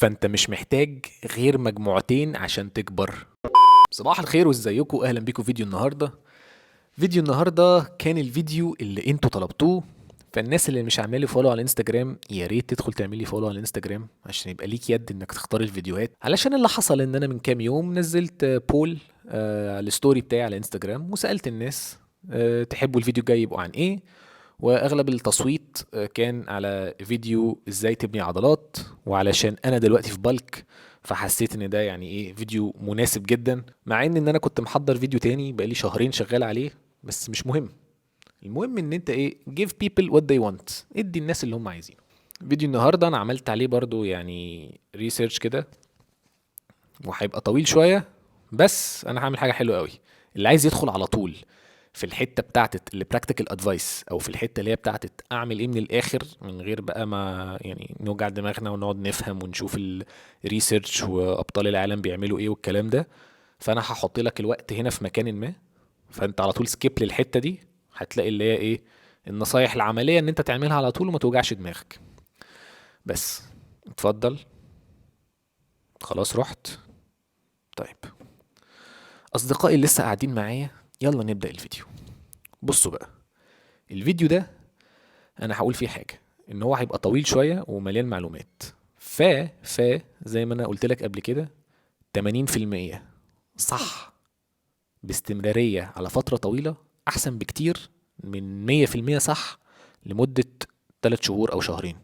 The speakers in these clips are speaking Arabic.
فانت مش محتاج غير مجموعتين عشان تكبر. صباح الخير وازيكم، اهلا بيكم فيديو النهارده. فيديو النهارده كان الفيديو اللي انتوا طلبتوه. فالناس اللي مش عامله لي فولو على الانستجرام يا ريت تدخل تعمل لي فولو على الانستجرام عشان يبقى ليك يد انك تختار الفيديوهات. علشان اللي حصل ان انا من كام يوم نزلت بول على الستوري بتاعي على انستجرام وسالت الناس تحبوا الفيديو الجاي يبقوا عن ايه. واغلب التصويت كان على فيديو ازاي تبني عضلات، وعلشان انا دلوقتي في بالك فحسيت ان ده يعني ايه فيديو مناسب جدا، مع ان انا كنت محضر فيديو تاني بقالي شهرين شغال عليه، بس مش مهم. المهم ان انت ايه give people what they want، ادي الناس اللي هم عايزينه. فيديو النهارده انا عملت عليه برضو يعني ريسيرش كده، وهيبقى طويل شويه، بس انا هعمل حاجه حلوه قوي. اللي عايز يدخل على طول في الحته بتاعت اللي براكتيكال ادفايس، او في الحته اللي هي بتاعت اعمل ايه من الاخر من غير بقى ما يعني نوجع دماغنا ونقعد نفهم ونشوف الريسيرش وابطال العالم بيعملوا ايه والكلام ده، فانا هحط لك الوقت هنا في مكان ما. فانت على طول سكيب للحته دي، هتلاقي اللي هي ايه النصايح العمليه ان انت تعملها على طول وما توجعش دماغك. بس اتفضل. خلاص رحت. طيب اصدقائي اللي لسه قاعدين معايا، يلا نبدا الفيديو. بصوا بقى، الفيديو ده انا هقول فيه حاجه ان هو هيبقى طويل شويه ومليان معلومات. ف زي ما انا قلت لك قبل كده 80% صح باستمراريه على فتره طويله احسن بكتير من 100% صح لمده 3 شهور او شهرين.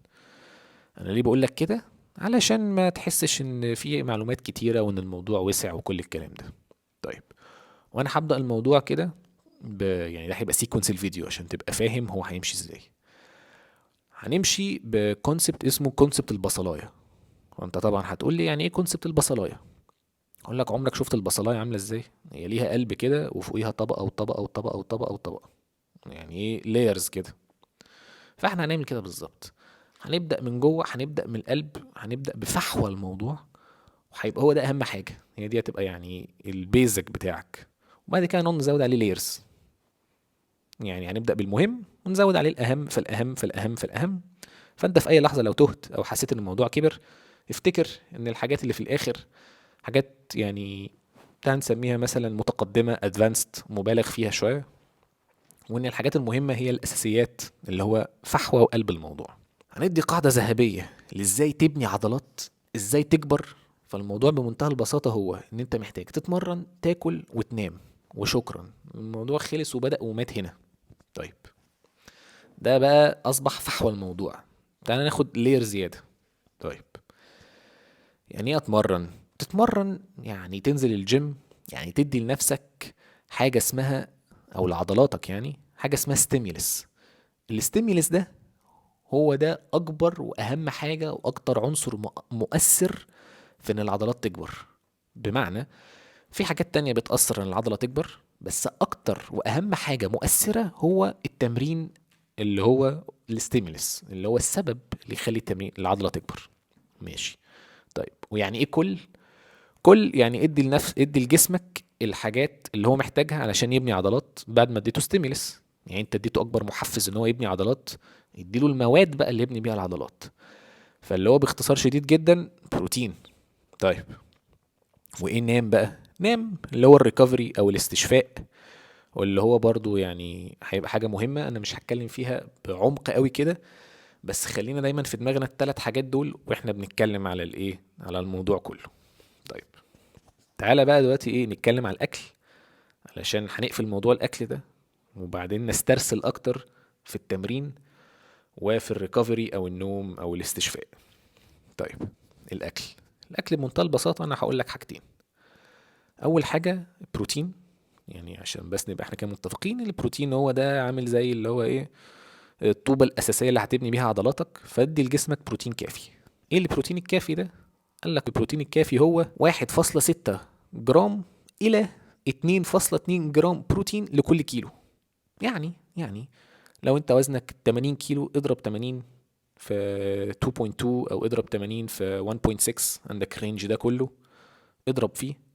انا ليه بقول لك كده؟ علشان ما تحسش ان في معلومات كتيره وان الموضوع وسع وكل الكلام ده. طيب، وانا هبدا الموضوع كده يعني ده هيبقى سيكونس الفيديو عشان تبقى فاهم هو هيمشي ازاي. هنمشي بكونسبت اسمه كونسبت البصلايه. وانت طبعا هتقول لي يعني ايه كونسبت البصلايه؟ اقول لك عمرك شفت البصلايه عامله ازاي؟ هي ليها قلب كده وفوقيها طبقه وطبقه وطبقه وطبقه وطبقه، يعني ايه لايرز كده. فاحنا هنعمل كده بالظبط. هنبدا من جوه، هنبدا من القلب، هنبدا بفحوى الموضوع، وهيبقى هو ده اهم حاجه. هي دي هتبقى يعني البيزك بتاعك، وبعد كده نقعد نزود عليه لايرز. يعني هنبدا بالمهم ونزود عليه الاهم فالاهم فالاهم فالاهم. فانت في اي لحظه لو تهت او حسيت ان الموضوع كبر، افتكر ان الحاجات اللي في الاخر حاجات يعني هنسميها مثلا متقدمه ادفانسد مبالغ فيها شويه، وان الحاجات المهمه هي الاساسيات اللي هو فحوى وقلب الموضوع. هندي قاعده ذهبيه لازاي تبني عضلات، ازاي تكبر. فالموضوع بمنتهى البساطه هو ان انت محتاج تتمرن، تاكل وتنام، وشكرا. الموضوع خلص وبدأ ومات هنا. طيب، ده بقى اصبح فحوى الموضوع. تعالى ناخد لير زياده. طيب، يعني ايه اتمرن؟ تتمرن يعني تنزل الجيم، يعني تدي لنفسك حاجه اسمها، او لعضلاتك يعني حاجه اسمها ستيمولس. الستيمولس ده هو ده اكبر واهم حاجه واكتر عنصر مؤثر في ان العضلات تكبر. بمعنى في حاجات تانية بتأثر ان العضلة تكبر، بس اكتر واهم حاجة مؤثرة هو التمرين، اللي هو الستيمولس، اللي هو السبب اللي يخلي التمرين العضلة تكبر. ماشي. طيب، ويعني ايه كل يعني ادي لجسمك الحاجات اللي هو محتاجها علشان يبني عضلات بعد ما اديته ستيمولس. يعني انت اديته اكبر محفز ان هو يبني عضلات، اديله المواد بقى اللي يبني بيها العضلات. فاللي هو باختصار شديد جدا بروتين. طيب، وايه نام بقى؟ نام اللي هو الريكفري او الاستشفاء، واللي هو برضو يعني هيبقى حاجة مهمة انا مش هتكلم فيها بعمق قوي كده، بس خلينا دايما في دماغنا الثلاث حاجات دول واحنا بنتكلم على الايه، على الموضوع كله. طيب، تعالى بقى دلوقتي ايه نتكلم على الاكل، علشان هنقفل موضوع الاكل ده وبعدين نسترسل اكتر في التمرين وفي الريكفري او النوم او الاستشفاء. طيب، الاكل. الاكل بمنتهى البساطة انا هقول لك حاجتين. اول حاجة بروتين، يعني عشان بس نبقى احنا كده متفقين، البروتين هو ده عامل زي اللي هو ايه الطوبة الأساسية اللي هتبني بيها عضلاتك، فادي لجسمك بروتين كافي. ايه البروتين الكافي ده؟ قال لك البروتين الكافي هو 1.6 جرام إلى 2.2 جرام بروتين لكل كيلو. يعني لو انت وزنك 80 كيلو اضرب 80 في 2.2 او اضرب 80 في 1.6، عندك الرينج ده كله اضرب فيه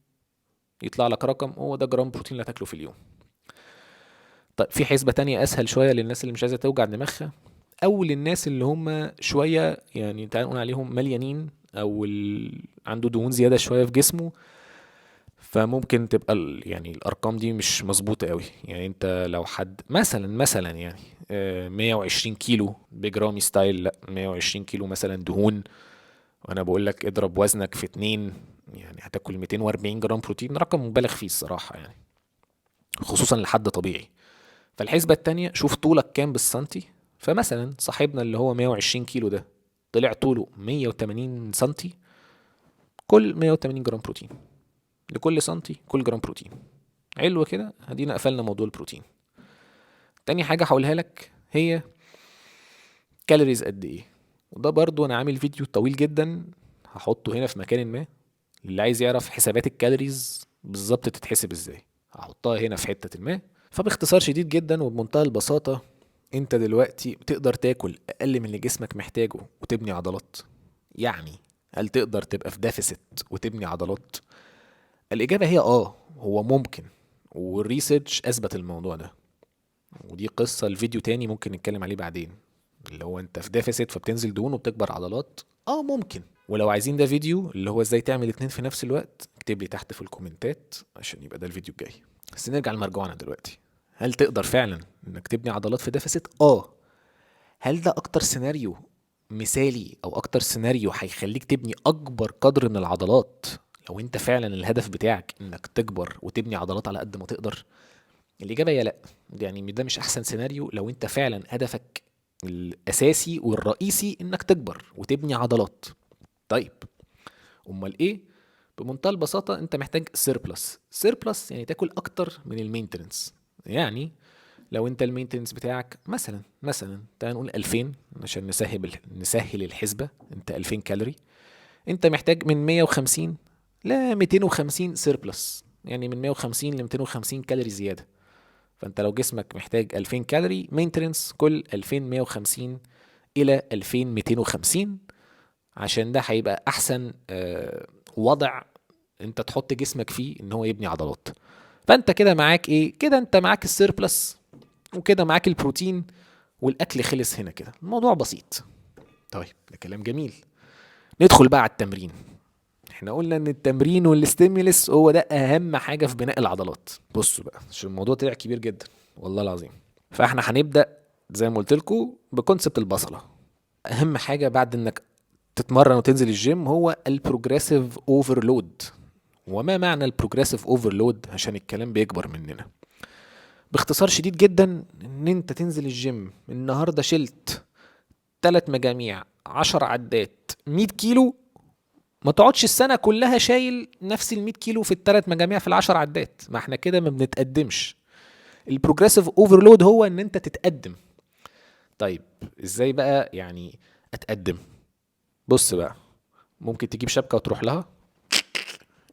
يطلع لك رقم، هو ده جرام بروتين اللي هتاكله في اليوم. طيب، في حسبة تانية أسهل شوية للناس اللي مش عايزة توجع دماغها، أو للناس اللي هم شوية يعني تعال نقول عليهم مليانين، او عنده دهون زياده شويه في جسمه، فممكن تبقى يعني الارقام دي مش مظبوطه قوي. يعني انت لو حد مثلا يعني 120 كيلو بجرامي ستايل، لا 120 كيلو مثلا دهون، وانا بقول لك اضرب وزنك في اتنين، يعني هتاكل 240 جرام بروتين، رقم مبالغ فيه الصراحه يعني، خصوصا لحد طبيعي. فالحسبة التانية، شوف طولك كام بالسنتي. فمثلا صاحبنا اللي هو 120 كيلو ده طلع طوله 180 سنتي، كل 180 جرام بروتين، لكل سنتي كل جرام بروتين. حلو كده، ادينا قفلنا موضوع البروتين. تاني حاجة هقولها لك هي كالوريز قد ايه. وده برضو انا عامل فيديو طويل جدا، هحطه هنا في مكان ما، اللي عايز يعرف حسابات الكالوريز بالظبط تتحسب ازاي هحطها هنا في حتة ما. فباختصار شديد جدا وبمنتهى البساطة، انت دلوقتي تقدر تاكل اقل من اللي جسمك محتاجه وتبني عضلات؟ يعني هل تقدر تبقى في ديفيسيت وتبني عضلات؟ الاجابة هي هو ممكن، والريسيرش اثبت الموضوع ده. ودي قصة الفيديو تاني ممكن نتكلم عليه بعدين، اللي هو انت في ديفيسيت فبتنزل دهون وبتكبر عضلات، ممكن. ولو عايزين ده فيديو اللي هو ازاي تعمل اتنين في نفس الوقت، اكتب لي تحت في الكومنتات عشان يبقى ده الفيديو الجاي. بس نرجع لمرجوعنا دلوقتي، هل تقدر فعلا انك تبني عضلات في ديفيسيت؟ هل ده اكتر سيناريو مثالي او اكتر سيناريو هيخليك تبني اكبر قدر من العضلات لو انت فعلا الهدف بتاعك انك تكبر وتبني عضلات على قد ما تقدر؟ الاجابه هي لا. يعني ده مش احسن سيناريو لو انت فعلا هدفك الاساسي والرئيسي انك تكبر وتبني عضلات. طيب امال ايه؟ بمنتهى البساطه انت محتاج سيربلس يعني تاكل اكتر من المينتنس. يعني لو انت المينتنس بتاعك مثلا تعال نقول 2000 عشان نسهل الحسبه، انت 2000 كالوري، انت محتاج من 150 ل 250 سيربلس، يعني من 150 ل 250 كالوري زياده. فانت لو جسمك محتاج 2000 كالوري مينتنس، كل 2150 الى 2250، عشان ده هيبقى احسن وضع انت تحط جسمك فيه ان هو يبني عضلات. فانت كده معاك ايه؟ كده انت معاك السيربلس، وكده معاك البروتين، والاكل خلص هنا، كده الموضوع بسيط. طيب ده كلام جميل، ندخل بقى على التمرين. احنا قلنا ان التمرين والاستيمولس هو ده اهم حاجه في بناء العضلات. بصوا بقى عشان الموضوع طلع كبير جدا والله العظيم، فاحنا هنبدا زي ما قلت لكم بكونسبت البصله. اهم حاجه بعد انك تتمرن وتنزل الجيم هو البروجريسيف اوفرلود. وما معنى البروجريسيف اوفرلود عشان الكلام بيكبر مننا؟ باختصار شديد جدا، ان انت تنزل الجيم النهارده شلت 3 مجاميع 10 عدات 100 كيلو، ما تقعدش السنه كلها شايل نفس ال 100 كيلو في الثلاث مجاميع في العشر عدات، ما احنا كده ما بنتقدمش. البروجريسيف اوفرلود هو ان انت تتقدم. طيب ازاي بقى يعني اتقدم؟ بص بقى، ممكن تجيب شبكه وتروح لها،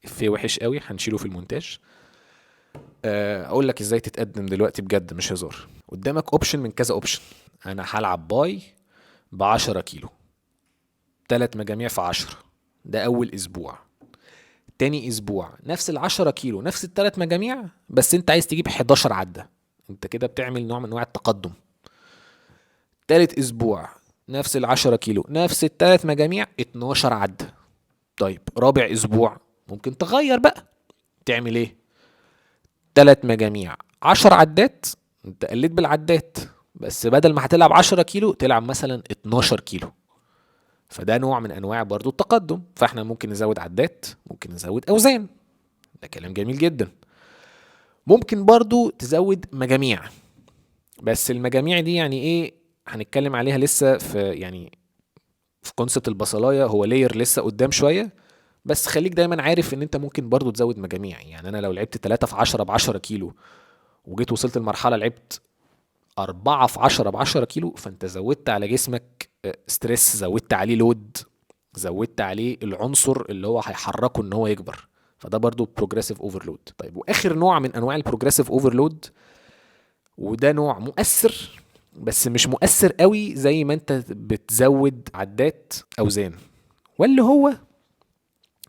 افيه وحش قوي هنشيله في المونتاج. اقول لك ازاي تتقدم دلوقتي بجد مش هزار. قدامك اوبشن من كذا اوبشن. انا هلعب باي ب10 كيلو، 3 مجاميع في 10، ده اول اسبوع. تاني اسبوع نفس ال10 كيلو نفس الثلاث مجاميع، بس انت عايز تجيب 11 عدة، انت كده بتعمل نوع من انواع التقدم. تالت اسبوع نفس ال10 كيلو نفس الثلاث مجاميع 12 عدة. طيب رابع اسبوع ممكن تغير بقى، تعمل ايه؟ 3 مجاميع 10 عدات، انت قلت بالعدات، بس بدل ما هتلعب 10 كيلو تلعب مثلا 12 كيلو، فده نوع من انواع برضو التقدم. فاحنا ممكن نزود عدات، ممكن نزود اوزان، ده كلام جميل جدا. ممكن برضو تزود مجاميع، بس المجاميع دي يعني ايه هنتكلم عليها لسه في يعني في كونسبت البصلايه، هو لاير لسه قدام شويه. بس خليك دايما عارف ان انت ممكن برضو تزود مجاميع. يعني انا لو لعبت 3 في 10 ب10 كيلو، وجيت وصلت المرحله لعبت 4 في 10 ب10 كيلو، فانت زودت على جسمك ستريس، زودت عليه لود، زودت عليه العنصر اللي هو هيحركه ان هو يكبر. فده برضو بروجريسيف اوفرلود. طيب واخر نوع من انواع البروجريسيف اوفرلود، وده نوع مؤثر بس مش مؤثر قوي زي ما انت بتزود عدات اوزان، واللي هو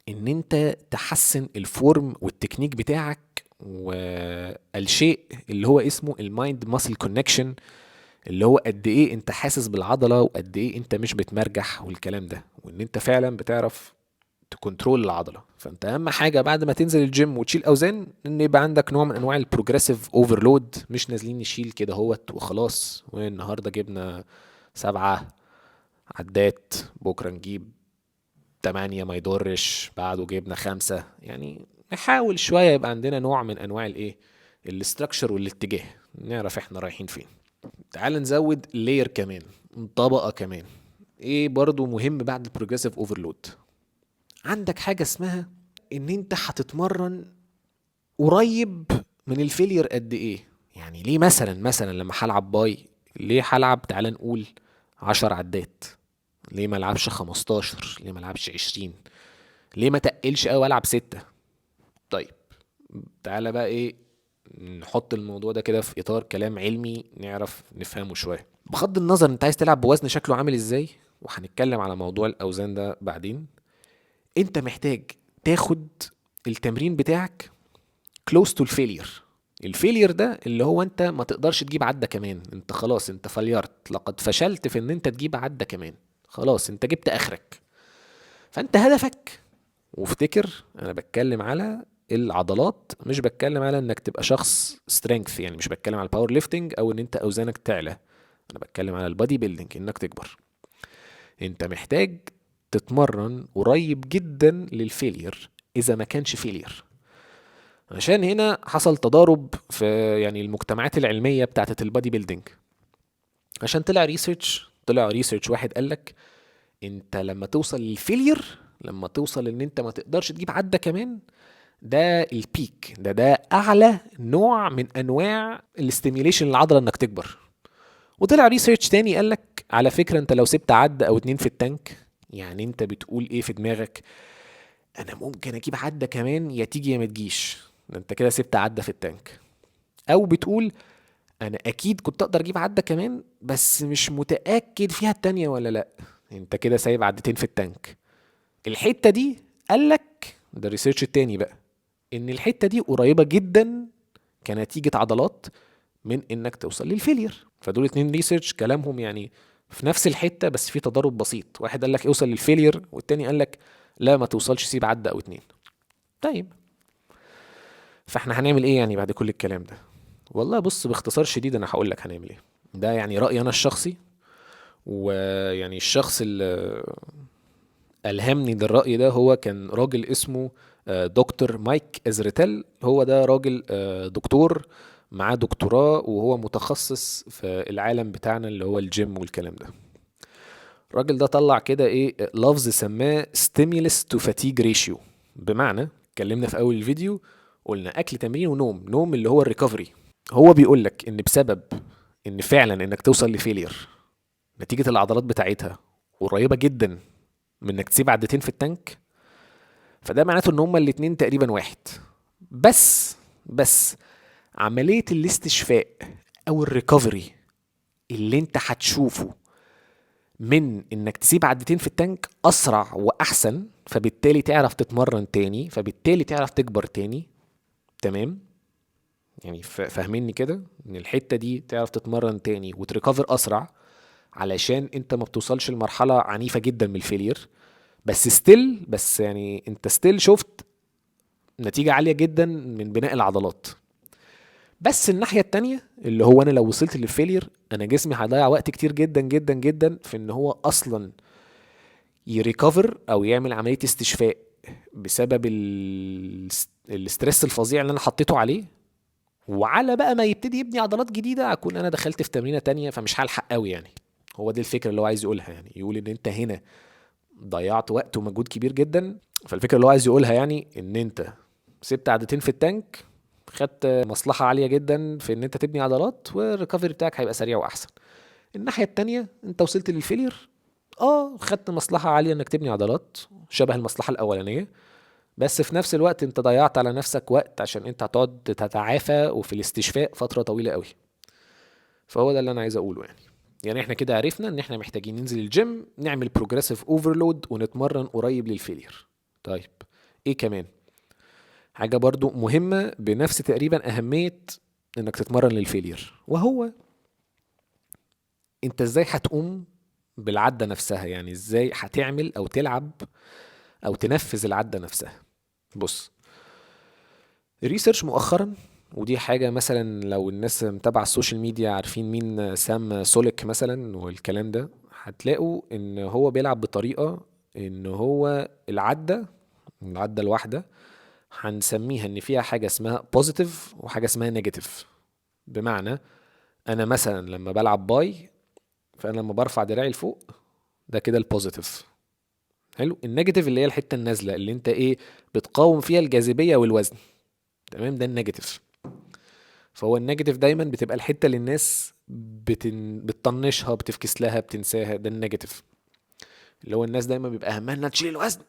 ان انت تحسن الفورم والتكنيك بتاعك، والشيء اللي هو اسمه المايند ماسل كونكشن، اللي هو قد ايه انت حاسس بالعضله، وقد ايه انت مش بتمرجح والكلام ده، وان انت فعلا بتعرف تكنترول العضله. فانت اهم حاجه بعد ما تنزل الجيم وتشيل اوزان ان يبقى عندك نوع من انواع البروجريسيف اوفرلود، مش نازلين نشيل كده هوت وخلاص، والنهارده جبنا 7 عدات، بكره نجيب 8 ما يضرش، بعده جبنا 5. يعني نحاول شويه يبقى عندنا نوع من انواع الايه، الاستراكشر والاتجاه، نعرف احنا رايحين فين. تعال نزود لاير كمان، طبقه كمان. ايه برضو مهم بعد البروجريسيف اوفرلود؟ عندك حاجه اسمها ان انت هتتمرن قريب من الفيلير قد ايه. يعني ليه مثلا لما هلعب باي، ليه هلعب تعال نقول 10 عدات؟ ليه ما العبش 15؟ ليه ما العبش 20؟ ليه ما تقلش قوي العب 6؟ طيب تعالى بقى ايه، نحط الموضوع ده كده في اطار كلام علمي نعرف نفهمه شويه. بغض النظر انت عايز تلعب بوزن شكله عامل ازاي، وهنتكلم على موضوع الاوزان ده بعدين، انت محتاج تاخد التمرين بتاعك close to الفيلير. الفيلير ده اللي هو انت ما تقدرش تجيب عدة كمان، انت خلاص انت فليرت، لقد فشلت في ان انت تجيب عدة كمان، خلاص انت جبت اخرك. فانت هدفك، وافتكر انا بتكلم على العضلات، مش بتكلم على انك تبقى شخص سترينث، يعني مش بتكلم على الباور ليفتنج او ان انت اوزانك تعلى، انا بتكلم على البادي بيلدينج، انك تكبر. انت محتاج تتمرن قريب جدا للفيلير اذا ما كانش فيلير، عشان هنا حصل تضارب في يعني المجتمعات العلمية بتاعت البادي بيلدينج. عشان طلع ريسيرش واحد قالك انت لما توصل للفيلير، لما توصل ان انت ما تقدرش تجيب عدة كمان، ده البيك، ده اعلى نوع من انواع الاستيميليشن للعضلة انك تكبر. وطلع ريسيرش تاني قالك على فكرة انت لو سبت عدة او 2 في التانك، يعني انت بتقول ايه في دماغك؟ انا ممكن اجيب عدة كمان، يا تيجي يا ما تجيش، ده انت كده سبت عدة في التانك. او بتقول انا اكيد كنت اقدر اجيب عدة كمان بس مش متأكد فيها التانية ولا لا، انت كده سايب عدتين في التانك. الحتة دي قالك ده الريسيرش التاني بقى، ان الحتة دي قريبة جدا كنتيجة عضلات من انك توصل للفيلير. فدول 2 ريسيرش كلامهم يعني في نفس الحتة، بس في تضارب بسيط، واحد قال لك اوصل للفيلير، والتاني قال لك لا ما توصلش، سيب عدة او 2. طيب فاحنا هنعمل ايه يعني بعد كل الكلام ده؟ والله بص، باختصار شديد انا هقول لك هنعمل ايه. ده يعني رأيي انا الشخصي، ويعني الشخص اللي ألهمني للرأي ده هو كان راجل اسمه دكتور مايك ازرتيل. هو ده راجل دكتور معاه دكتوراه، وهو متخصص في العالم بتاعنا اللي هو الجيم والكلام ده. الراجل ده طلع كده ايه لفظ سماه stimulus to fatigue ratio. بمعنى اتكلمنا في اول الفيديو قلنا اكل تمرين ونوم، نوم اللي هو الريكفري. هو بيقول لك ان بسبب ان فعلا انك توصل لفيلير نتيجة العضلات بتاعتها قريبة جدا من انك تسيب عدتين في التانك، فده معناته ان هما الاتنين تقريبا واحد. بس عملية الاستشفاء او الريكفري اللي انت هتشوفه من انك تسيب عدتين في التانك اسرع واحسن، فبالتالي تعرف تتمرن تاني، فبالتالي تعرف تكبر تاني. تمام؟ يعني فاهميني كده ان الحتة دي تعرف تتمرن تاني وتريكفر اسرع، علشان انت ما بتوصلش لمرحلة عنيفة جدا من الفيلير، بس يعني انت ستيل شفت نتيجة عالية جدا من بناء العضلات. بس الناحية التانية اللي هو انا لو وصلت للفيلير، انا جسمي هيضيع وقت كتير جدا جدا جدا في ان هو اصلا يريكفر او يعمل عملية استشفاء بسبب الاسترس الفظيع اللي انا حطيته عليه. وعلى بقى ما يبتدي يبني عضلات جديدة اكون انا دخلت في تمرينة تانية، فمش هلحق قوي يعني. هو دي الفكرة اللي هو عايز يقولها، يعني يقول ان انت هنا ضيعت وقت ومجهود كبير جدا. فالفكرة اللي هو عايز يقولها يعني ان انت سبت عدتين في التانك، خدت مصلحة عالية جدا في ان انت تبني عضلات، والريكفري بتاعك هيبقى سريع واحسن. الناحية التانية انت وصلت للفيلير، خدت مصلحة عالية انك تبني عضلات شبه المصلحة الاولانية، بس في نفس الوقت انت ضيعت على نفسك وقت عشان انت هتقعد تتعافى وفي الاستشفاء فترة طويلة قوي. فهو ده اللي انا عايز اقوله يعني احنا كده عرفنا ان احنا محتاجين ننزل الجيم، نعمل بروجريسيف اوفرلود، ونتمرن قريب للفيلير. طيب ايه كمان؟ حاجة برضو مهمة بنفس تقريبا اهمية انك تتمرن للفيلير، وهو انت ازاي هتقوم بالعدة نفسها، يعني ازاي هتعمل او تلعب او تنفذ العدة نفسها. بص، الريسيرش مؤخرا، ودي حاجة مثلا لو الناس متابعة السوشيال ميديا عارفين مين سام سوليك مثلا والكلام ده، هتلاقوا ان هو بيلعب بطريقة ان هو العدة الواحدة هنسميها ان فيها حاجة اسمها بوزيتيف وحاجة اسمها نيجاتيف. بمعنى انا مثلا لما بلعب باي، فانا لما برفع دراعي لفوق ده كده البوزيتيف. حلو. النيجاتيف اللي هي الحتة النازلة اللي انت ايه، بتقاوم فيها الجاذبية والوزن. تمام، ده النيجاتيف. فهو النيجاتيف دايما بتبقى الحته اللي الناس بتطنشها، بتفكس لها، بتنساها. ده النيجاتيف، اللي هو الناس دايما بيبقى اهمها انها تشيل الوزن،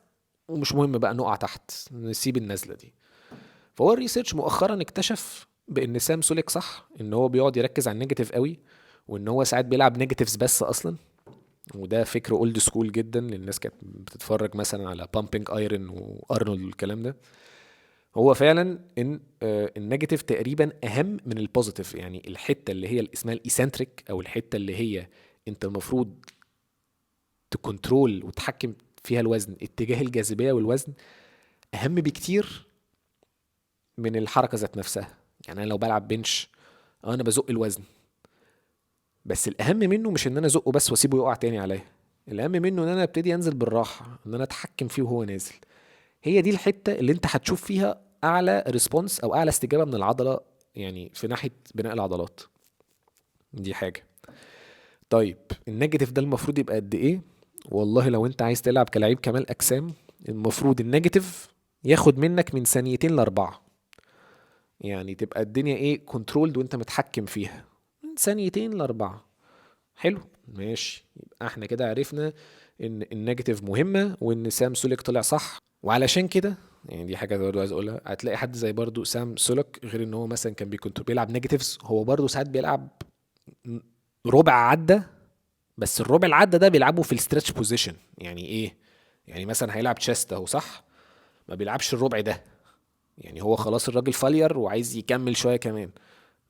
ومش مهم بقى نقع تحت، نسيب النزله دي. فهو الريسيرش مؤخرا اكتشف بان سام سوليك صح، ان هو بيقعد يركز على النيجاتيف قوي، وان هو ساعات بيلعب نيجاتيفز بس اصلا. وده فكر اولد سكول جدا للناس كانت بتتفرج مثلا على بامبينج ايرون وارنولد والكلام ده. هو فعلا ان النيجاتيف تقريبا اهم من البوزيتيف. يعني الحته اللي هي اسمها الايسنتريك، او الحته اللي هي انت المفروض تكنترول وتحكم فيها الوزن اتجاه الجاذبيه والوزن، اهم بكتير من الحركه ذات نفسها. يعني انا لو بلعب بنش، انا بزق الوزن، بس الاهم منه مش ان انا ازقه بس واسيبه يقع تاني عليا. الاهم منه ان انا ابتدي انزل بالراحه، ان انا اتحكم فيه وهو نازل. هي دي الحته اللي انت هتشوف فيها اعلى ريسبونس او اعلى استجابه من العضله، يعني في ناحيه بناء العضلات. دي حاجه. طيب النيجاتيف ده المفروض يبقى قد ايه؟ والله لو انت عايز تلعب كلاعب كمال اجسام، المفروض النيجاتيف ياخد منك من ثانيتين لاربعه. يعني تبقى الدنيا ايه، كنترولد وانت متحكم فيها، من ثانيتين لاربعه. حلو، ماشي. يبقى احنا كده عرفنا ان النيجاتيف مهمه، وان سام سوليك طلع صح. وعلشان كده، يعني دي حاجه برضه عايز اقولها، هتلاقي حد زي برضه سام سوليك، غير ان هو مثلا كان كنت بيلعب نيجاتيفز، هو برضه ساعات بيلعب ربع عده. بس الربع العده ده بيلعبه في الستريتش بوزيشن. يعني ايه؟ يعني مثلا هيلعب تشيست اهو، صح؟ ما بيلعبش الربع ده. يعني هو خلاص الراجل فالير وعايز يكمل شويه كمان،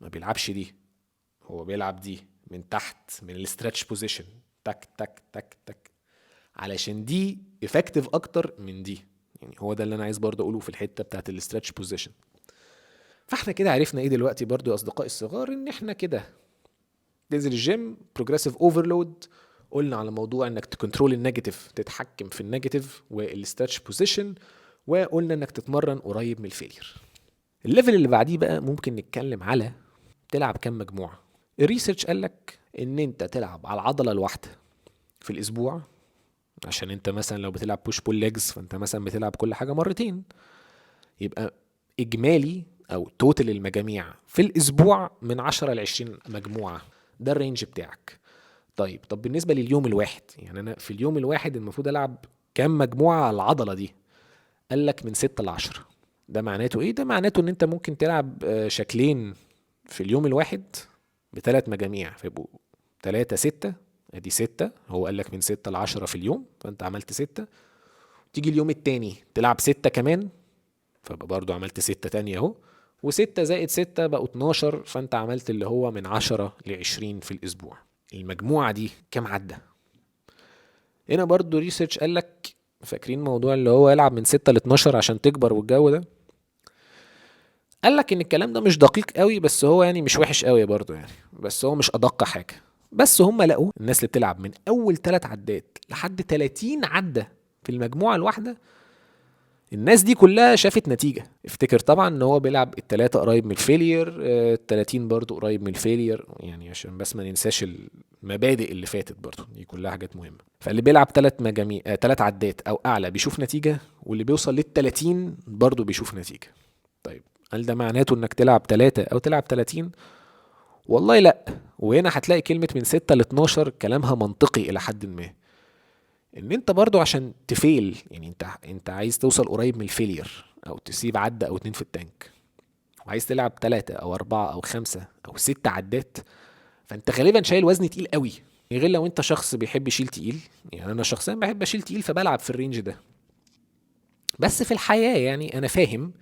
ما بيلعبش دي. هو بيلعب دي من تحت، من الستريتش بوزيشن، تك تك تك تك، علشان دي افكتيف اكتر من دي. يعني هو ده اللي انا عايز برضه اقوله في الحته بتاعت الاسترتش بوزيشن. فاحنا كده عرفنا ايه دلوقتي برضه يا اصدقائي الصغار، ان احنا كده تنزل الجيم بروجريسيف اوفرلود. قلنا على موضوع انك تكنترول النيجاتيف، تتحكم في النيجاتيف والاسترتش بوزيشن، وقلنا انك تتمرن قريب من الفيلير. الليفل اللي بعديه بقى ممكن نتكلم على تلعب كام مجموعه. الريسيرش قال لك ان انت تلعب على العضله الواحده في الاسبوع، عشان انت مثلا لو بتلعب بوش بول ليجز، فانت مثلا بتلعب كل حاجه مرتين. يبقى اجمالي او توتال المجاميع في الاسبوع من 10 ل 20 مجموعه. ده الرينج بتاعك. طب بالنسبه لليوم الواحد، يعني انا في اليوم الواحد المفروض العب كام مجموعه على العضله دي؟ قال لك من 6 ل 10. ده معناته ايه؟ ده معناته ان انت ممكن تلعب شكلين في اليوم الواحد بثلاث مجاميع، فيبقوا 3 6. ادي 6، هو قال لك من 6 ل 10 في اليوم، فانت عملت 6. تيجي اليوم التاني تلعب 6 كمان، فبقى برضو عملت 6 تانية اهو. و6 زائد 6 بقوا 12، فانت عملت اللي هو من 10 ل 20 في الاسبوع. المجموعة دي كام عدة؟ هنا برضو ريسيرش قال لك، فاكرين موضوع اللي هو يلعب من 6 ل 12 عشان تكبر والجو ده؟ قال لك ان الكلام ده مش دقيق قوي، بس هو يعني مش وحش قوي برضو يعني، بس هو مش ادق حاجة. بس هم لقوا الناس اللي بتلعب من اول 3 عدات لحد 30 عدة في المجموعة الواحدة، الناس دي كلها شافت نتيجة. افتكر طبعا ان هو بيلعب التلاتة قريب من الفيلير، التلاتين برضو قريب من الفيلير، يعني عشان بس ما ننساش المبادئ اللي فاتت برضو، دي كلها حاجات مهمة. فاللي بيلعب تلات مجاميع، تلات عدات او اعلى بيشوف نتيجة، واللي بيوصل للتلاتين برضو بيشوف نتيجة. طيب هل ده معناته انك تلعب تلاتة او تلعب 30؟ والله لا. وهنا هتلاقي كلمة من 6 ل 12 كلامها منطقي الى حد ما، ان انت برضو عشان تفيل، يعني انت عايز توصل قريب من الفيلير، او تسيب عدة او 2 في التانك، وعايز تلعب 3 او 4 او 5 او 6 عدات، فانت غالبا شايل وزن تقيل قوي. غير لو انت شخص بيحب يشيل تقيل، يعني انا شخصيا بحب اشيل تقيل فبلعب في الرينج ده. بس في الحياة يعني انا فاهم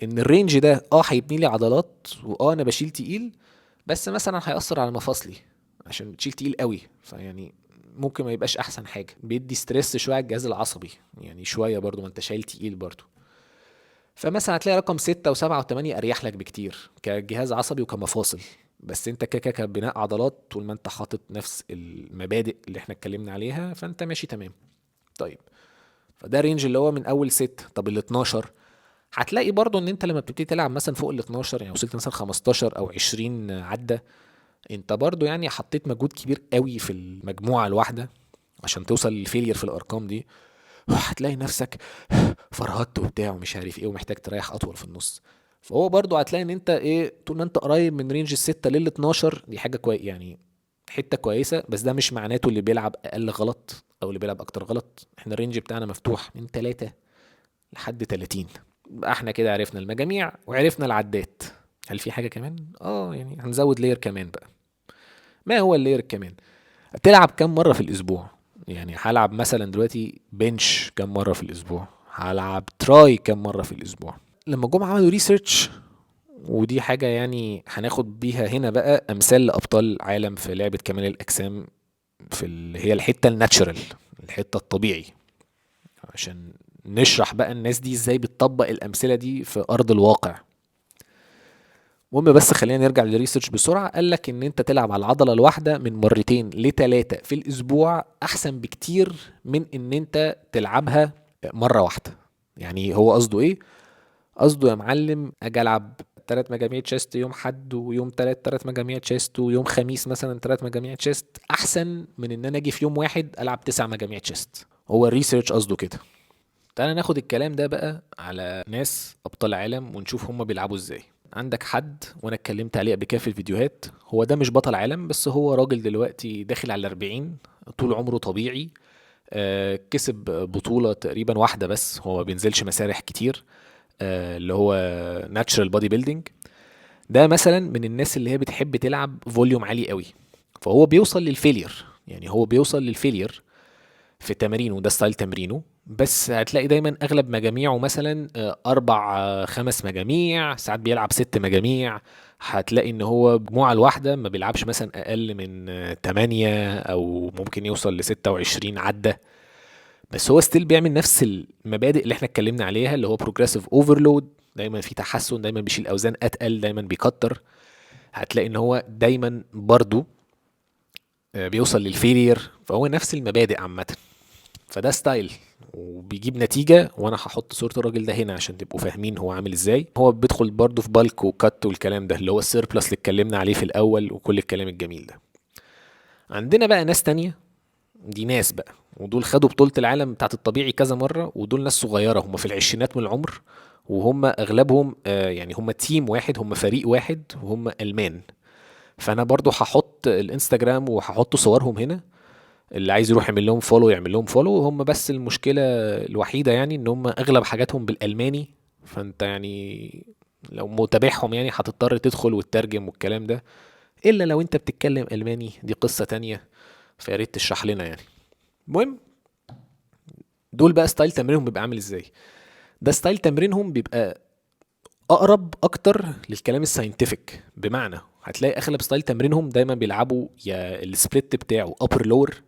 ان الرينج ده هيبني لي عضلات، انا بشيل تقيل، بس مثلا هيأثر على مفاصلي، عشان بتشيل تقيل قوي، فيعني ممكن ما يبقاش احسن حاجه، بيدي ستريس شويه على الجهاز العصبي يعني شويه برضو، ما انت شايل تقيل برضو. فمثلا هتلاقي رقم 6 و7 و8 اريح لك بكتير كجهاز عصبي وكمفاصل. بس انت كده كبناء عضلات، طول ما انت حاطط نفس المبادئ اللي احنا اتكلمنا عليها فانت ماشي تمام. طيب، فده رينج اللي هو من اول 6. طب ال 12 هتلاقي برضو ان انت لما بتبتدي تلعب مثلا فوق ال 12، يعني وصلت مثلا 15 او 20 عدة، انت برضو يعني حطيت مجهود كبير قوي في المجموعة الواحدة عشان توصل للفيلير في الارقام دي. هتلاقي نفسك فرهدت وبتاع ومش عارف ايه، ومحتاج تريح اطول في النص. فهو برضو هتلاقي ان انت ايه، طول ما انت قريب من رينج الستة لل 12 دي حاجة كويس يعني، حتة كويسة. بس ده مش معناته اللي بيلعب اقل غلط او اللي بيلعب اكتر غلط. احنا الرينج بتاعنا مفتوح من 3 لحد 30. بقى احنا كده عرفنا المجاميع وعرفنا العدات. هل في حاجة كمان؟ يعني هنزود لاير كمان بقى. ما هو اللاير كمان؟ بتلعب كم مرة في الاسبوع؟ يعني هلعب مثلا دلوقتي بنش كم مرة في الاسبوع، هلعب تراي كم مرة في الاسبوع. لما جم عملوا ريسيرش، ودي حاجة يعني هناخد بيها هنا بقى امثال لابطال عالم في لعبة كمال الاجسام، في اللي هي الحتة الناتشرال، الحتة الطبيعي، عشان نشرح بقى الناس دي ازاي بتطبق الامثلة دي في ارض الواقع. المهم بس خلينا نرجع للريسيرش بسرعة. قال لك ان انت تلعب على العضلة الواحدة من 2 ل3 في الاسبوع احسن بكتير من ان انت تلعبها مرة واحدة. يعني هو قصده ايه؟ قصده يا معلم اجي العب 3 مجاميع تشيست يوم حد، ويوم 3 مجاميع تشيست، ويوم خميس مثلا 3 مجاميع تشيست، احسن من ان انا اجي في يوم واحد العب 9 مجاميع تشيست. هو الريسيرش قصده كده. تعالى ناخد الكلام ده بقى على ناس ابطال عالم ونشوف هما بيلعبوا ازاي. عندك حد وانا اتكلمت عليه قبل كده في الفيديوهات، هو ده مش بطل عالم بس هو راجل دلوقتي داخل على 40، طول عمره طبيعي. كسب بطولة تقريبا واحدة بس، هو ما بينزلش مسارح كتير. اللي هو ناتشرال بودي بيلدينج. ده مثلا من الناس اللي هي بتحب تلعب فوليوم عالي قوي، فهو بيوصل للفيلير. يعني هو بيوصل للفيلير في تمارينه، ده ستايل تمرينه. بس هتلاقي دايما اغلب مجاميعه مثلا 4 5 مجاميع، ساعات بيلعب 6 مجاميع. هتلاقي ان هو مجموعة الواحدة ما بيلعبش مثلا اقل من 8، او ممكن يوصل ل26 عدة. بس هو ستيل بيعمل نفس المبادئ اللي احنا اتكلمنا عليها، اللي هو بروجريسيف اوفرلود، دايما في تحسن، دايما بيشيل اوزان اتقل، دايما بيكتر. هتلاقي ان هو دايما برضو بيوصل للفيلير. فهو نفس المبادئ عامة. فده ستايل وبيجيب نتيجة، وانا هحط صورة الراجل ده هنا عشان تبقوا فاهمين هو عامل ازاي. هو بيدخل برضه في بالك وكات والكلام ده، اللي هو السيربلس اللي اتكلمنا عليه في الاول وكل الكلام الجميل ده. عندنا بقى ناس تانية، دي ناس بقى ودول خدوا بطولة العالم بتاعت الطبيعي كذا مرة، ودول ناس صغيرة هم في العشرينات من العمر، وهم اغلبهم يعني هم تيم واحد، هم فريق واحد، وهم المان. فانا برضو هحط الانستجرام وهحط صورهم هنا، اللي عايز يروح يعمل لهم فولو يعمل لهم فولو. هم بس المشكلة الوحيدة يعني ان هم اغلب حاجاتهم بالالماني، فانت يعني لو متابعهم يعني هتضطر تدخل وتترجم والكلام ده. الا لو انت بتتكلم الماني دي قصة تانية، فياريت تشرح لنا يعني. المهم، دول بقى ستايل تمرينهم بيبقى عامل ازاي؟ ده ستايل تمرينهم بيبقى اقرب اكتر للكلام الساينتفك. بمعنى هتلاقي اغلب ستايل تمرينهم دايما بيلعبوا يا السبليت بتاعه ابر لور،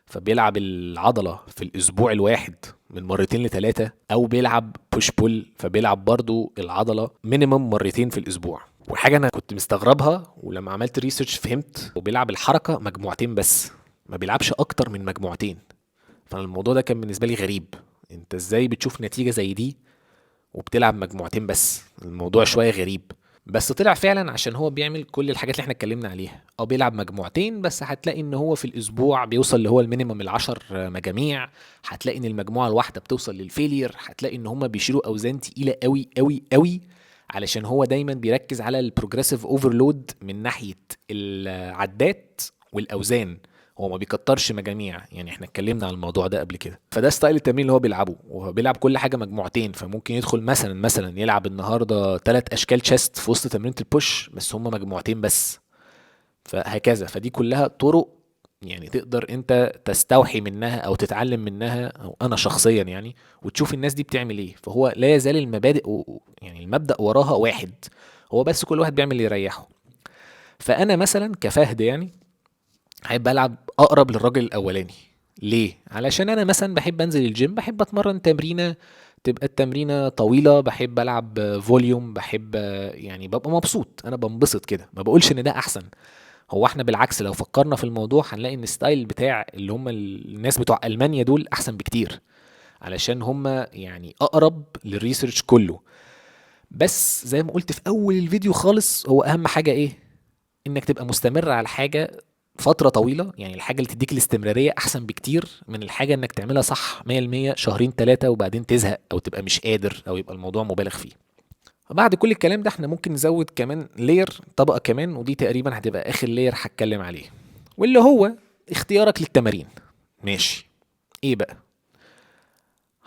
فبيلعب العضلة في الأسبوع الواحد من 2 ل3، أو بيلعب بوش بول فبيلعب برضو العضلة مينيمم 2 مرات في الأسبوع. وحاجة أنا كنت مستغربها ولما عملت ريسيرش فهمت، وبيلعب الحركة مجموعتين بس، ما بيلعبش أكتر من مجموعتين. فالموضوع ده كان بالنسبة لي غريب. أنت إزاي بتشوف نتيجة زي دي وبتلعب مجموعتين بس؟ الموضوع شوية غريب. بس طلع فعلا عشان هو بيعمل كل الحاجات اللي احنا اتكلمنا عليها، او بيلعب مجموعتين بس. هتلاقي ان هو في الاسبوع بيوصل اللي هو المينيمم 10 مجاميع. هتلاقي ان المجموعة الواحدة بتوصل للفيلير. هتلاقي ان هما بيشيلوا اوزان تقيلة قوي قوي قوي، علشان هو دايما بيركز على البروجريسيف اوفرلود من ناحية العدات والاوزان. هو ما بيكترش مجاميع، يعني احنا اتكلمنا على الموضوع ده قبل كده. فده ستايل التمرين اللي هو بيلعبه، وهو بيلعب كل حاجه مجموعتين. فممكن يدخل مثلا يلعب النهارده 3 اشكال تشيست في وسط تمرينه البوش، بس هم مجموعتين بس. فهكذا. فدي كلها طرق يعني تقدر انت تستوحي منها او تتعلم منها، او انا شخصيا يعني، وتشوف الناس دي بتعمل ايه. فهو لا يزال المبادئ يعني المبدأ وراها واحد، هو بس كل واحد بيعمل اللي يريحه. فانا مثلا كفهد يعني هيبقى العب اقرب للراجل الاولاني. ليه؟ علشان انا مثلا بحب انزل الجيم، بحب اتمرن تمرينه تبقى التمرينه طويله، بحب العب فوليوم، بحب يعني ببقى مبسوط، انا بنبسط كده، ما بقولش ان ده احسن. هو احنا بالعكس لو فكرنا في الموضوع هنلاقي ان الستايل بتاع اللي هم الناس بتوع المانيا دول احسن بكتير، علشان هم يعني اقرب للريسيرش كله. بس زي ما قلت في اول الفيديو خالص، هو اهم حاجه ايه؟ انك تبقى مستمر على حاجه فتره طويله. يعني الحاجه اللي تديك الاستمراريه احسن بكتير من الحاجه انك تعملها صح 100% شهرين ثلاثه وبعدين تزهق او تبقى مش قادر او يبقى الموضوع مبالغ فيه. بعد كل الكلام ده احنا ممكن نزود كمان لير، طبقه كمان، ودي تقريبا هتبقى اخر لير هتكلم عليه، واللي هو اختيارك للتمارين. ماشي. ايه بقى؟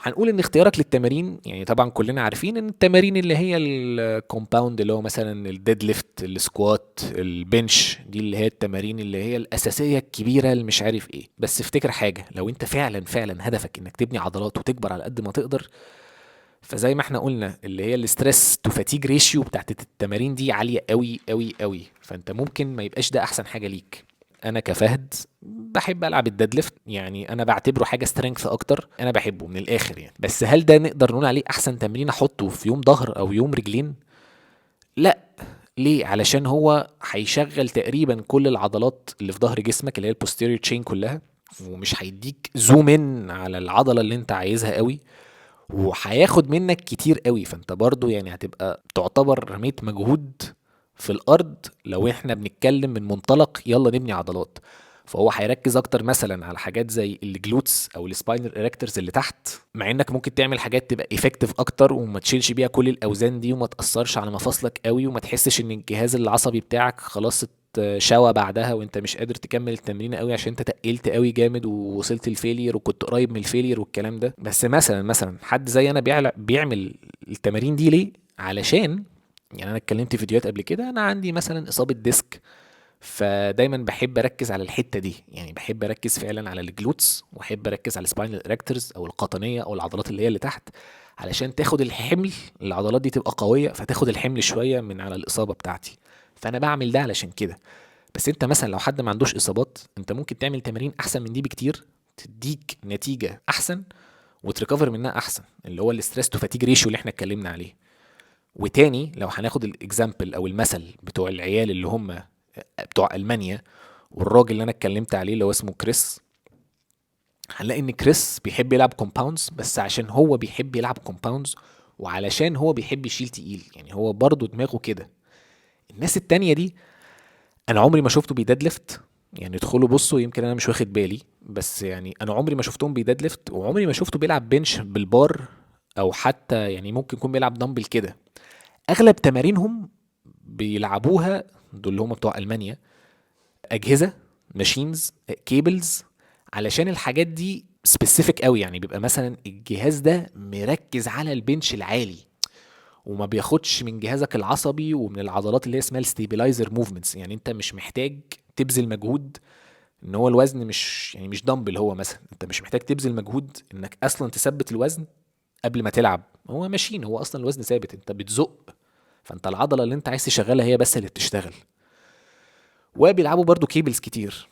هنقول ان اختيارك للتمارين، يعني طبعا كلنا عارفين ان التمارين اللي هي الكومباوند، اللي هو مثلا الديد ليفت، السكوات، البنش، دي اللي هي التمارين اللي هي الاساسيه الكبيره اللي مش عارف ايه. بس افتكر حاجه، لو انت فعلا فعلا هدفك انك تبني عضلات وتكبر على قد ما تقدر، فزي ما احنا قلنا اللي هي الاستريس تو فاتيج ريشيو بتاعت التمارين دي عاليه قوي قوي قوي، فانت ممكن ما يبقاش ده احسن حاجه ليك. انا كفهد بحب العب الديد ليفت، يعني انا بعتبره حاجه سترينث اكتر، انا بحبه من الاخر يعني. بس هل ده نقدر نقول عليه احسن تمرين احطه في يوم ظهر او يوم رجلين؟ لا. ليه؟ علشان هو هيشغل تقريبا كل العضلات اللي في ظهر جسمك، اللي هي البوستيريور تشين كلها، ومش هيديك زوم ان على العضله اللي انت عايزها قوي، وهياخد منك كتير قوي. فانت برضو يعني هتبقى تعتبر رميت مجهود في الارض لو احنا بنتكلم من منطلق يلا نبني عضلات. فهو هيركز اكتر مثلا على حاجات زي الجلوتس او السباينال اريكتورز اللي تحت، مع انك ممكن تعمل حاجات تبقى افكتيف اكتر وما تشيلش بيها كل الاوزان دي وما تاثرش على مفاصلك قوي وما تحسش ان الجهاز العصبي بتاعك خلاص شوى بعدها وانت مش قادر تكمل التمرين قوي عشان انت تقلت قوي جامد ووصلت الفيلير وكنت قريب من الفيلير والكلام ده. بس مثلا حد زي انا بيعمل التمارين دي ليه؟ علشان يعني انا اتكلمت في فيديوهات قبل كده، انا عندي مثلا اصابه ديسك، فدايما بحب اركز على الحته دي، يعني بحب اركز فعلا على الجلوتس واحب اركز على السباينال اريكتورز او القطنيه او العضلات اللي هي اللي تحت، علشان تاخد الحمل، العضلات دي تبقى قويه فتاخد الحمل شويه من على الاصابه بتاعتي. فانا بعمل ده علشان كده. بس انت مثلا لو حد ما عندوش اصابات، انت ممكن تعمل تمارين احسن من دي بكتير، تديك نتيجه احسن وتريكفر منها احسن، اللي هو الاستريس تو فاتيج ريشيو اللي احنا اتكلمنا عليه. وتاني لو هناخد الاكزامبل او المثل بتوع العيال اللي هم بتوع المانيا والراجل اللي انا اتكلمت عليه اللي هو اسمه كريس، هنلاقي ان كريس بيحب يلعب كومباوندز بس عشان هو بيحب يلعب كومباوندز وعلشان هو بيحب يشيل تقيل، يعني هو برضه دماغه كده. الناس التانية دي انا عمري ما شفته بيداد ليفت، يعني ادخلوا بصوا يمكن انا مش واخد بالي، بس يعني انا عمري ما شفتهم بيداد ليفت وعمري ما شفته بيلعب بنش بالبار، او حتى يعني ممكن يكون بيلعب دمبل كده. اغلب تمارينهم بيلعبوها دول اللي هم بتوع المانيا اجهزه، ماشينز، كيبلز، علشان الحاجات دي سبيسيفيك قوي، يعني بيبقى مثلا الجهاز ده مركز على البنش العالي وما بياخدش من جهازك العصبي ومن العضلات اللي هي اسمها الستيبلايزر موفمنتس. يعني انت مش محتاج تبذل مجهود، ان هو الوزن مش يعني مش دمبل، هو مثلا انت مش محتاج تبذل مجهود انك اصلا تثبت الوزن قبل ما تلعب، هو ماشين، هو اصلا الوزن ثابت، انت بتزق، فانت العضله اللي انت عايز تشغلها هي بس اللي بتشتغل. وبيلعبوا برضو كيبلز كتير،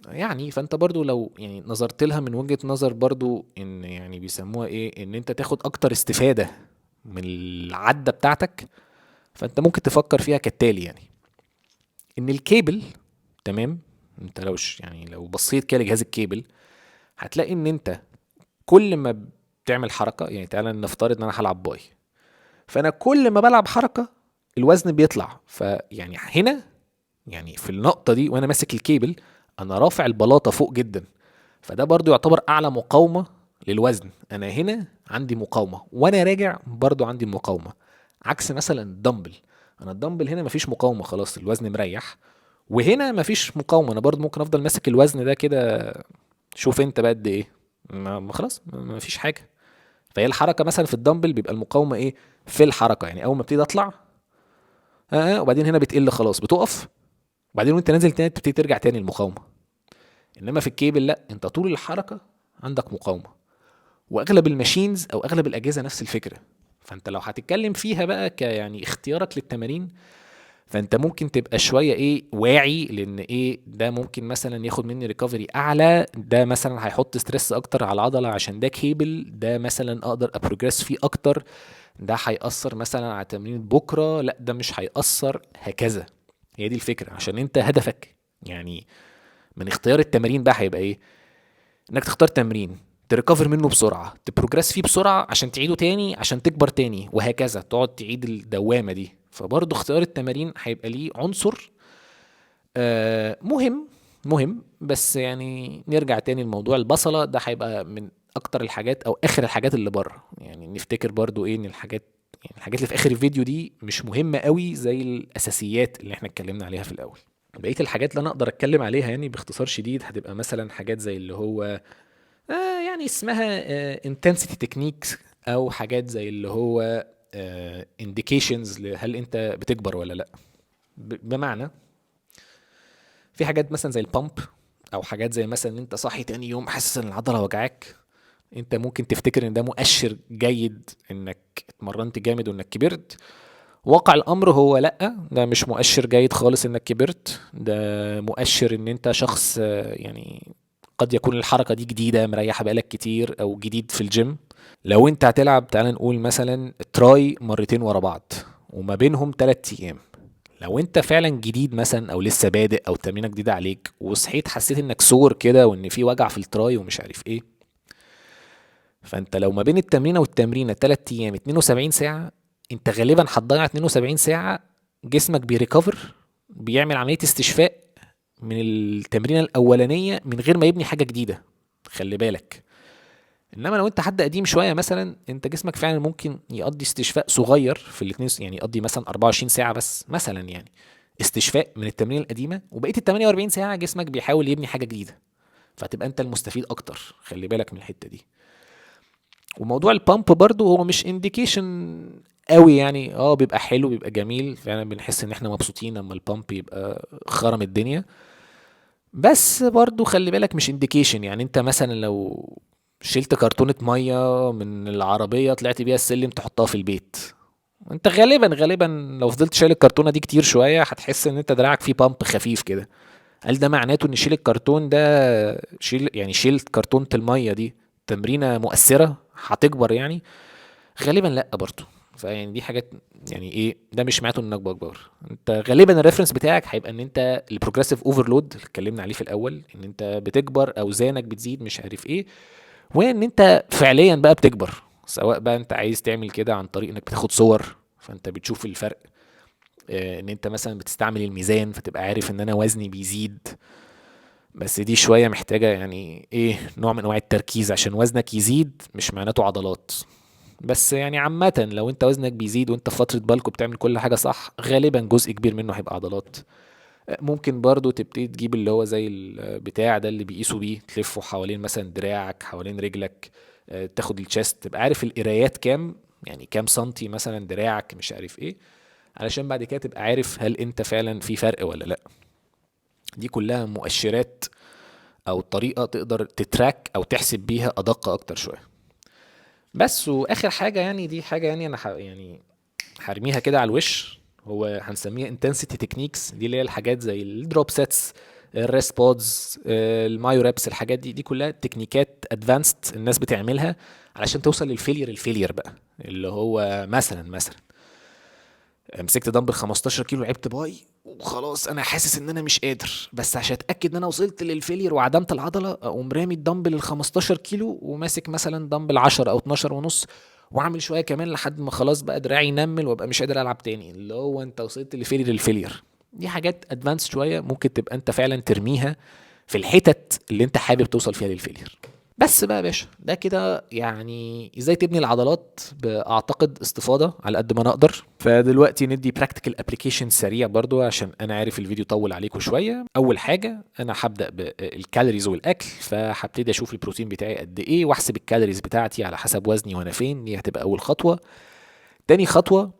يعني فانت برضو لو يعني نظرت لها من وجهة نظر برضو ان يعني بيسموها ايه، ان انت تاخد اكتر استفادة من العدة بتاعتك، فانت ممكن تفكر فيها كالتالي يعني، ان الكيبل، تمام، انت يعني لو بصيت كده لجهاز الكيبل هتلاقي ان انت كل ما بتعمل حركة، يعني تعالى نفترض ان انا هلعب باي، فانا كل ما بلعب حركة الوزن بيطلع، فيعني هنا يعني في النقطة دي وانا ماسك الكيبل انا رافع البلاطة فوق جدا، فده برضو يعتبر اعلى مقاومة للوزن، انا هنا عندي مقاومة وانا راجع برضو عندي مقاومة. عكس مثلا الدمبل، انا الدمبل هنا مفيش مقاومة، خلاص الوزن مريح، وهنا مفيش مقاومة، انا برضو ممكن افضل ماسك الوزن ده كده، شوف انت بقى قد ايه، خلاص مفيش حاجة. فهي الحركة مثلا في الدمبل بيبقى المقاومة ايه؟ في الحركة، يعني اول ما ابتدي اطلع وبعدين هنا بتقل خلاص بتقف، وبعدين وانت نازل تاني تبتدي ترجع تاني المقاومة. انما في الكيبل لا، انت طول الحركة عندك مقاومة، واغلب الماشينز او اغلب الاجهزه نفس الفكره. فانت لو هتتكلم فيها بقى يعني اختيارك للتمارين، فانت ممكن تبقى شويه واعي، لان ده ممكن مثلا ياخد مني ريكفري اعلى، ده مثلا هيحط ستريس اكتر على العضله عشان ده كيبل، ده مثلا اقدر ابروجريس فيه اكتر، ده هيأثر مثلا على تمرين بكره، لا ده مش هيأثر، هكذا. هي دي الفكره، عشان انت هدفك يعني من اختيار التمارين بقى هيبقى انك تختار تمرين تريكفر منه بسرعه، تبروجريس فيه بسرعه عشان تعيده تاني عشان تكبر تاني، وهكذا تقعد تعيد الدوامه دي. فبرضه اختيار التمارين هيبقى ليه عنصر مهم. بس يعني نرجع تاني لموضوع البصله ده، هيبقى من اكتر الحاجات او اخر الحاجات اللي بره. يعني نفتكر برضو ان الحاجات اللي في اخر الفيديو دي مش مهمه قوي زي الاساسيات اللي احنا اتكلمنا عليها في الاول. بقيه الحاجات اللي انا اقدر اتكلم عليها يعني باختصار شديد هتبقى مثلا حاجات زي اللي هو يعني اسمها intensity techniques، او حاجات زي اللي هو indications هل انت بتكبر ولا لا. بمعنى في حاجات مثلا زي البامب، او حاجات زي مثلا ان انت صاحي تاني يوم حاسس ان العضله وجعاك، انت ممكن تفتكر ان ده مؤشر جيد انك اتمرنت جامد وانك كبرت. واقع الامر هو لا، ده مش مؤشر جيد خالص انك كبرت، ده مؤشر ان انت شخص يعني قد يكون الحركة دي جديدة مريحة بقالك كتير او جديد في الجيم. لو انت هتلعب تعال نقول مثلا تراي مرتين ورا بعض وما بينهم 3 ايام، لو انت فعلا جديد مثلا او لسه بادئ او تمرينه جديده عليك وصحيت حسيت انك سور كده وان في وجع في التراي ومش عارف فانت لو ما بين التمرينه والتمرينه 3 ايام 72 ساعه، انت غالبا هتضيع 72 ساعه جسمك بيريكفر، بيعمل عمليه استشفاء من التمرينه الاولانيه من غير ما يبني حاجه جديده. خلي بالك. انما لو انت حد قديم شويه مثلا، انت جسمك فعلا ممكن يقضي استشفاء صغير في الاثنين، يعني يقضي مثلا 24 ساعه بس مثلا يعني استشفاء من التمرين القديمه، وبقيه ال 48 ساعه جسمك بيحاول يبني حاجه جديده، فتبقى انت المستفيد اكتر. خلي بالك من الحته دي. وموضوع البامب برضو هو مش انديكيشن قوي يعني، بيبقى حلو بيبقى جميل فعلا، بنحس ان احنا مبسوطين لما البامب يبقى خرم الدنيا، بس برضو خلي بالك مش انديكيشن. يعني انت مثلا لو شلت كرتونة مية من العربية طلعت بيها السلم تحطها في البيت، انت غالبا لو فضلت شايل الكرتونة دي كتير شوية هتحس ان انت دراعك فيه بامب خفيف كده. هل ده معناته ان شيل الكرتون ده شيل كرتونة المية دي تمرينة مؤثرة هتكبر يعني؟ غالبا لا برضه. فيعني دي حاجات يعني ده مش معناته انك بكبر. انت غالبا الريفرنس بتاعك هيبقى ان انت البروجريسيف اوفرلود اللي اتكلمنا عليه في الاول، ان انت بتكبر اوزانك بتزيد مش عارف وان انت فعليا بقى بتكبر، سواء بقى انت عايز تعمل كده عن طريق انك بتاخد صور فانت بتشوف الفرق، ان انت مثلا بتستعمل الميزان فتبقى عارف ان انا وزني بيزيد. بس دي شوية محتاجة يعني نوع من انواع التركيز، عشان وزنك يزيد مش معناته عضلات. بس يعني عامة لو انت وزنك بيزيد وانت في فترة بالك وبتعمل كل حاجة صح، غالبا جزء كبير منه هيبقى عضلات. ممكن برضو تبتدي تجيب اللي هو زي البتاع ده اللي بيقيسوا بيه، تلفه حوالين مثلا دراعك حوالين رجلك، تاخد الشيست تبقى عارف القرايات كام، يعني كام سنتي مثلا دراعك مش عارف علشان بعد كده تبقى عارف هل انت فعلا في فرق ولا لا. دي كلها مؤشرات او طريقة تقدر تتراك او تحسب بيها ادق اكتر شوية. بس واخر حاجة يعني دي حاجة يعني انا يعني هرميها كده على الوش، هو هنسميها intensity techniques. دي اللي هي الحاجات زي الدروب سيتس، الريست بودز، المايو ريبس، الحاجات دي كلها تكنيكات ادفانسد الناس بتعملها علشان توصل الفيلير بقى، اللي هو مثلا مسكت دمبل 15 كيلو لعبت باي وخلاص انا حاسس ان انا مش قادر، بس عشان اتاكد ان انا وصلت للفيلير وعدمت العضله اقوم رامي الدمبل ال 15 كيلو وماسك مثلا دمبل 10 او 12 ونص واعمل شويه كمان لحد ما خلاص بقى دراعي ينمل وابقى مش قادر العب تاني، اللي هو انت وصلت للفيلير. دي حاجات ادفانس شويه ممكن تبقى انت فعلا ترميها في الحتت اللي انت حابب توصل فيها للفيلير. بس بقى يا باشا ده كده يعني ازاي تبني العضلات باعتقد استفاضه على قد ما نقدر. فدلوقتي ندي براكتيكال ابلكيشن سريع برضو عشان انا عارف الفيديو طول عليكم شويه. اول حاجه انا هبدا بالكالوريز والاكل، فهبتدي اشوف البروتين بتاعي قد ايه واحسب الكالوريز بتاعتي على حسب وزني وانا فين، دي هتبقى اول خطوه. تاني خطوه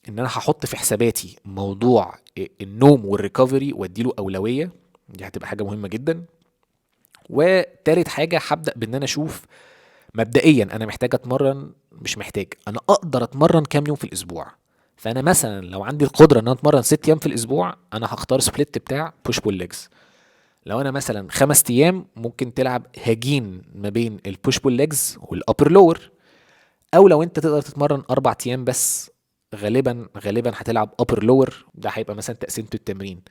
ان انا هحط في حساباتي موضوع النوم والريكفري واديله اولويه، دي هتبقى حاجه مهمه جدا. وتالت حاجة هبدأ بان انا اشوف مبدئيا انا محتاج اتمرن، مش محتاج، انا اقدر اتمرن كام يوم في الاسبوع. فانا مثلا لو عندي القدره ان انا اتمرن 6 ايام في الاسبوع، انا هختار سبليت بتاع بوش بول ليجز. لو انا مثلا 5 ايام، ممكن تلعب هجين ما بين البوش بول ليجز والابر لور. او لو انت تقدر تتمرن 4 ايام بس، غالبا هتلعب ابر لور. ده هيبقى مثلا تقسيمة التمرين.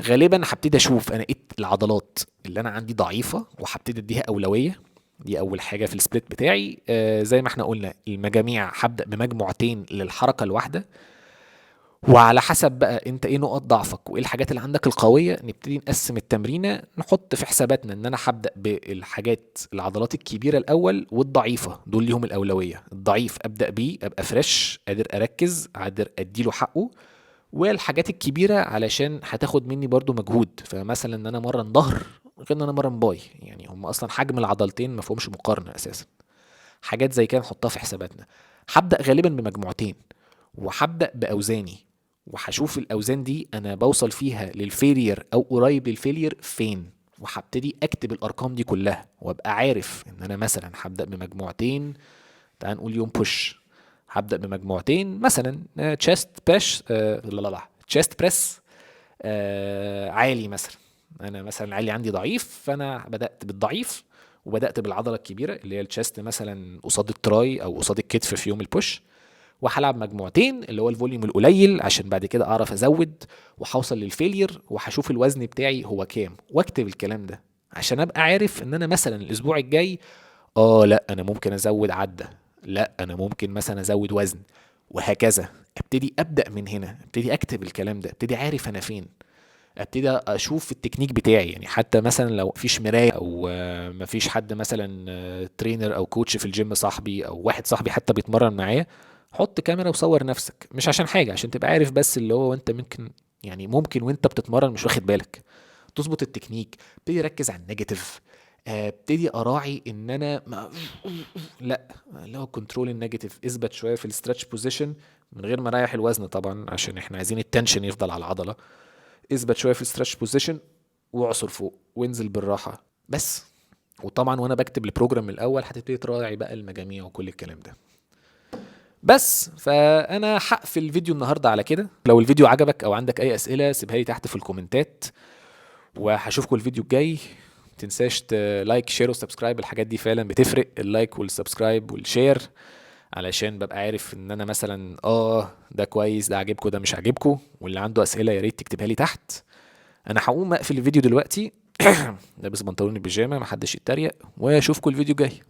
غالبا هبتدي اشوف انا ايه العضلات اللي انا عندي ضعيفة، وهبتدي اديها اولوية. دي اول حاجة في السبليت بتاعي. زي ما احنا قلنا، المجاميع هبدأ بمجموعتين للحركة الواحدة. وعلى حسب بقى انت ايه نقط ضعفك وايه الحاجات اللي عندك القوية، نبتدي نقسم التمرينة، نحط في حساباتنا ان انا هبدأ بالحاجات العضلات الكبيرة الاول، والضعيفة دول ليهم الاولوية. الضعيف ابدأ بيه، ابقى فريش، قادر اركز، قادر اديله حقه. والحاجات الكبيرة علشان هتاخد مني برضو مجهود، فمثلا ان انا مرن ظهر غير ان انا مرن باي، يعني هم اصلا حجم العضلتين ما فيهمش مقارنة اساسا. حاجات زي كده نحطها في حساباتنا. هبدأ غالبا بمجموعتين، وهبدأ بأوزاني، وهشوف الأوزان دي أنا بوصل فيها للفيلير أو قريب للفيلير فين. وهبتدي أكتب الأرقام دي كلها، وأبقى عارف إن أنا مثلا هبدأ بمجموعتين. تعال نقول يوم بوش، هبدأ بمجموعتين مثلا تشيست بريش، لا تشيست بريس عالي مثلا. انا مثلا العالي عندي ضعيف، فانا بدات بالضعيف، وبدات بالعضله الكبيره اللي هي الشيست مثلا قصاد التراي او قصاد الكتف في يوم البوش. وهلعب مجموعتين اللي هو الفوليوم القليل، عشان بعد كده اعرف ازود وهوصل للفيلير، وهشوف الوزن بتاعي هو كام، واكتب الكلام ده عشان ابقى عارف ان انا مثلا الاسبوع الجاي لا انا ممكن ازود عدة، لا انا ممكن مثلا ازود وزن، وهكذا. ابدا من هنا، ابتدي اكتب الكلام ده، ابتدي عارف انا فين، ابتدي اشوف التكنيك بتاعي. يعني حتى مثلا لو مفيش مرايه، او مفيش حد مثلا ترينر او كوتش في الجيم، صاحبي او واحد صاحبي حتى بيتمرن معايا، حط كاميرا وصور نفسك، مش عشان حاجه، عشان تبقى عارف بس اللي هو انت ممكن، يعني ممكن وانت بتتمرن مش واخد بالك تظبط التكنيك. ابتدي اركز على النيجاتيف، ابتدي اراعي ان انا ما لا، اللي هو كنترول النيجاتيف. اثبت شويه في الاسترتش بوزيشن من غير ما اريح الوزن طبعا، عشان احنا عايزين التنشن يفضل على العضله. اثبت شويه في الستريتش بوزيشن، واعصر فوق وانزل بالراحه بس. وطبعا وانا بكتب البروجرام من الاول، هتبتدي تراعي بقى المجاميع وكل الكلام ده. بس فانا هقفل الفيديو النهارده على كده. لو الفيديو عجبك او عندك اي اسئله سيبها لي تحت في الكومنتات، وهشوفكم الفيديو الجاي. متنساش لايك شير وسبسكرايب، الحاجات دي فعلا بتفرق، اللايك والسبسكرايب والشير، علشان ببقى عارف ان انا مثلا ده كويس، ده عاجبكم، ده مش عاجبكم. واللي عنده اسئله يا ريت تكتبها لي تحت. انا هقوم اقفل الفيديو دلوقتي لابس بنطلون البيجامه، محدش يتريق، واشوفكم الفيديو الجاي.